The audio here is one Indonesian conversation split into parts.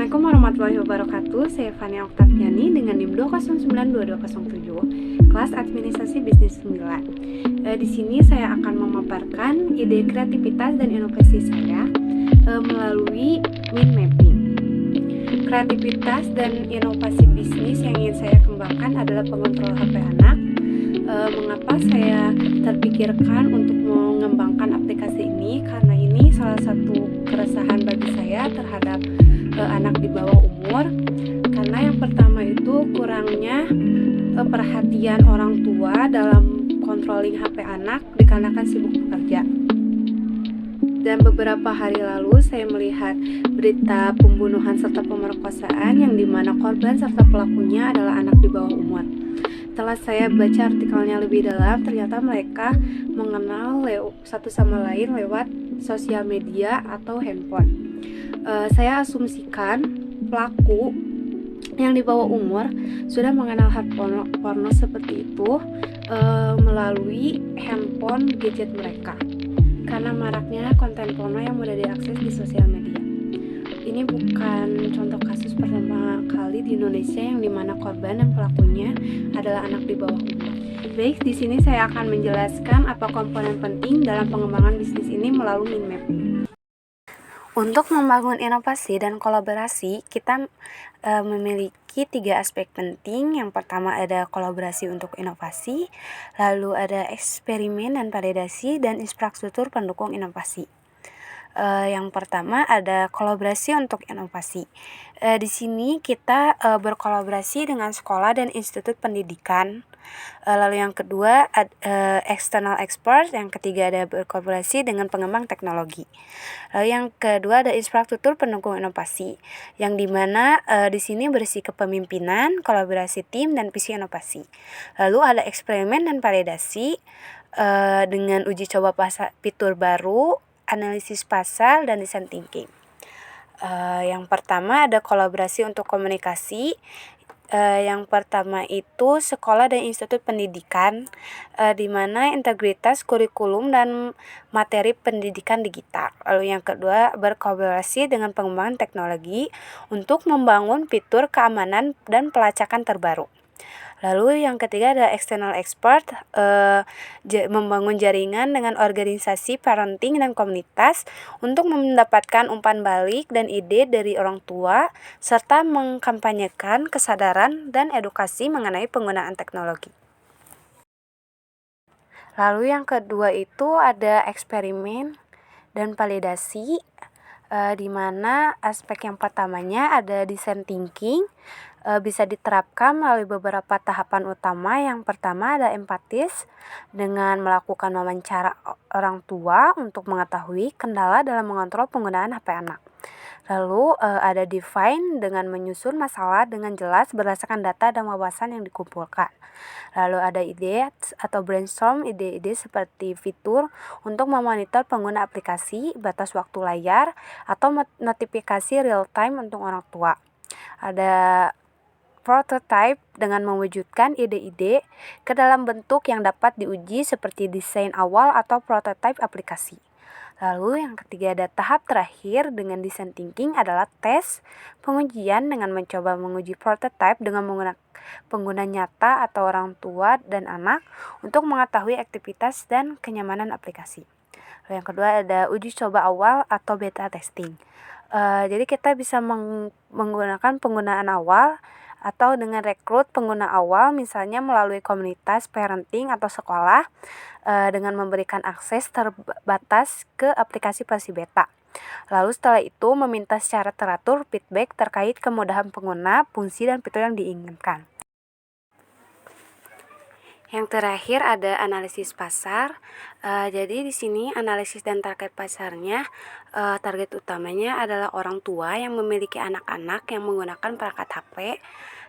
Assalamualaikum warahmatullahi wabarakatuh. Saya Fania Oktaviani dengan NIM 2092207, kelas Administrasi Bisnis 9. Di sini saya akan memaparkan ide kreativitas dan inovasi saya melalui mind mapping. Kreativitas dan inovasi bisnis yang ingin saya kembangkan adalah pengontrol HP anak. Mengapa saya terpikirkan untuk mengembangkan aplikasi ini? Karena ini salah satu keresahan bagi saya terhadap anak di bawah umur, karena yang pertama itu kurangnya perhatian orang tua dalam controlling HP anak dikarenakan sibuk bekerja. Dan beberapa hari lalu saya melihat berita pembunuhan serta pemerkosaan yang dimana korban serta pelakunya adalah anak di bawah umur. Setelah saya baca artikelnya lebih dalam, ternyata mereka mengenal satu sama lain lewat sosial media atau handphone. Saya asumsikan pelaku yang di bawah umur sudah mengenal hard porno seperti itu melalui handphone gadget mereka, karena maraknya konten porno yang mudah diakses di sosial media. Ini bukan contoh kasus pertama kali di Indonesia yang dimana korban dan pelakunya adalah anak di bawah umur. Baik, di sini saya akan menjelaskan apa komponen penting dalam pengembangan bisnis ini melalui mind mapping. Untuk membangun inovasi dan kolaborasi, kita memiliki 3 aspek penting. Yang pertama ada kolaborasi untuk inovasi, lalu ada eksperimen dan validasi, dan infrastruktur pendukung inovasi. Yang pertama ada kolaborasi untuk inovasi. Di sini kita berkolaborasi dengan sekolah dan institut pendidikan. Lalu yang kedua external expert, yang ketiga ada berkolaborasi dengan pengembang teknologi. Lalu yang kedua ada infrastruktur pendukung inovasi, yang dimana di sini berisi kepemimpinan, kolaborasi tim, dan visi inovasi. Lalu ada eksperimen dan validasi dengan uji coba fitur baru, analisis pasar, dan design thinking. Yang pertama ada kolaborasi untuk komunikasi. Yang pertama itu sekolah dan institut pendidikan, di mana integritas kurikulum dan materi pendidikan digital. Lalu yang kedua berkolaborasi dengan pengembangan teknologi untuk membangun fitur keamanan dan pelacakan terbaru. Lalu yang ketiga ada external expert, membangun jaringan dengan organisasi parenting dan komunitas untuk mendapatkan umpan balik dan ide dari orang tua, serta mengkampanyekan kesadaran dan edukasi mengenai penggunaan teknologi. Lalu yang kedua itu ada eksperimen dan validasi, di mana aspek yang pertamanya ada design thinking, bisa diterapkan melalui beberapa tahapan utama. Yang pertama ada empatis, dengan melakukan wawancara orang tua untuk mengetahui kendala dalam mengontrol penggunaan HP anak. Lalu ada define, dengan menyusun masalah dengan jelas berdasarkan data dan wawasan yang dikumpulkan. Lalu ada ide atau brainstorm, ide-ide seperti fitur untuk memonitor pengguna aplikasi, batas waktu layar, atau notifikasi real time untuk orang tua. Ada prototype, dengan mewujudkan ide-ide ke dalam bentuk yang dapat diuji seperti desain awal atau prototype aplikasi. Lalu yang ketiga ada tahap terakhir dengan design thinking adalah tes, pengujian, dengan mencoba menguji prototype dengan menggunakan pengguna nyata atau orang tua dan anak untuk mengetahui aktivitas dan kenyamanan aplikasi. Lalu yang kedua ada uji coba awal atau beta testing. Jadi kita bisa menggunakan penggunaan awal atau dengan rekrut pengguna awal, misalnya melalui komunitas parenting atau sekolah, dengan memberikan akses terbatas ke aplikasi versi beta. Lalu setelah itu meminta secara teratur feedback terkait kemudahan pengguna, fungsi, dan fitur yang diinginkan. Yang terakhir ada analisis pasar. Jadi di sini analisis dan target pasarnya, target utamanya adalah orang tua yang memiliki anak-anak yang menggunakan perangkat HP,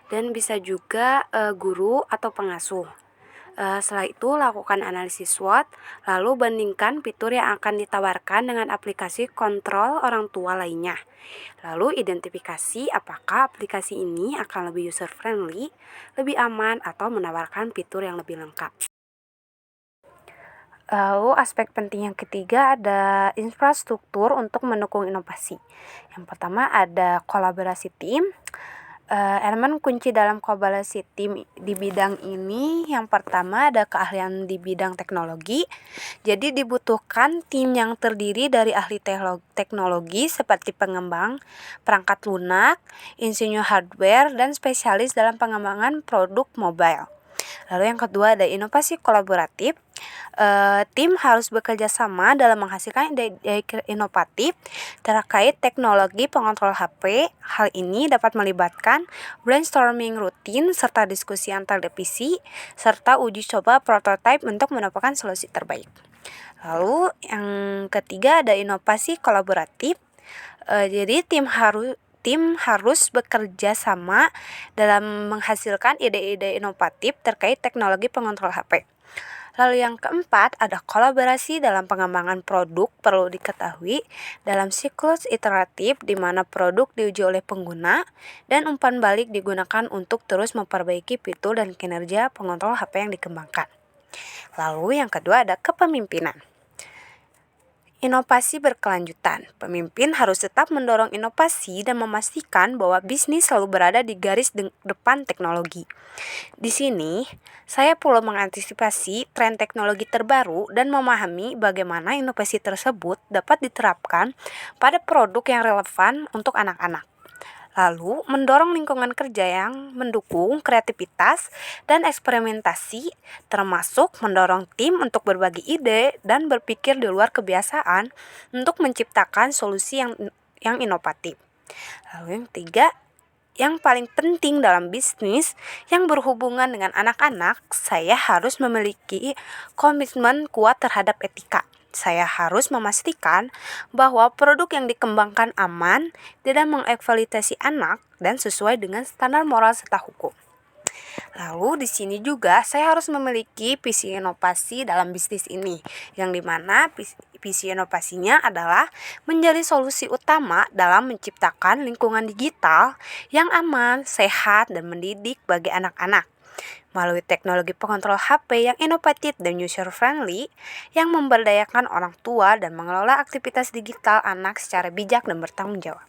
dan bisa juga guru atau pengasuh. Setelah itu lakukan analisis SWOT, lalu bandingkan fitur yang akan ditawarkan dengan aplikasi kontrol orang tua lainnya. Lalu identifikasi apakah aplikasi ini akan lebih user friendly, lebih aman, atau menawarkan fitur yang lebih lengkap. Lalu aspek penting yang ketiga ada infrastruktur untuk mendukung inovasi. Yang pertama ada kolaborasi tim. Elemen kunci dalam kolaborasi tim di bidang ini yang pertama ada keahlian di bidang teknologi. Jadi dibutuhkan tim yang terdiri dari ahli teknologi seperti pengembang perangkat lunak, insinyur hardware, dan spesialis dalam pengembangan produk mobile. Lalu yang kedua ada inovasi kolaboratif. Tim harus bekerja sama dalam menghasilkan ide inovatif terkait teknologi pengontrol HP. Hal ini dapat melibatkan brainstorming rutin serta diskusi antar divisi serta uji coba prototipe untuk mendapatkan solusi terbaik. Lalu yang ketiga ada inovasi kolaboratif. Jadi tim harus bekerja sama dalam menghasilkan ide-ide inovatif terkait teknologi pengontrol HP. Lalu yang keempat ada kolaborasi dalam pengembangan produk. Perlu diketahui dalam siklus iteratif di mana produk diuji oleh pengguna dan umpan balik digunakan untuk terus memperbaiki fitur dan kinerja pengontrol HP yang dikembangkan. Lalu yang kedua ada kepemimpinan. Inovasi berkelanjutan. Pemimpin harus tetap mendorong inovasi dan memastikan bahwa bisnis selalu berada di garis depan teknologi. Di sini, saya perlu mengantisipasi tren teknologi terbaru dan memahami bagaimana inovasi tersebut dapat diterapkan pada produk yang relevan untuk anak-anak. Lalu, mendorong lingkungan kerja yang mendukung kreativitas dan eksperimentasi, termasuk mendorong tim untuk berbagi ide dan berpikir di luar kebiasaan untuk menciptakan solusi yang inovatif. Lalu yang ketiga, yang paling penting dalam bisnis yang berhubungan dengan anak-anak, saya harus memiliki komitmen kuat terhadap etika. Saya harus memastikan bahwa produk yang dikembangkan aman, tidak mengeksploitasi anak, dan sesuai dengan standar moral serta hukum. Lalu di sini juga saya harus memiliki visi inovasi dalam bisnis ini, yang dimana visi inovasinya adalah menjadi solusi utama dalam menciptakan lingkungan digital yang aman, sehat, dan mendidik bagi anak-anak melalui teknologi pengontrol HP yang inovatif dan user-friendly yang memberdayakan orang tua dan mengelola aktivitas digital anak secara bijak dan bertanggung jawab.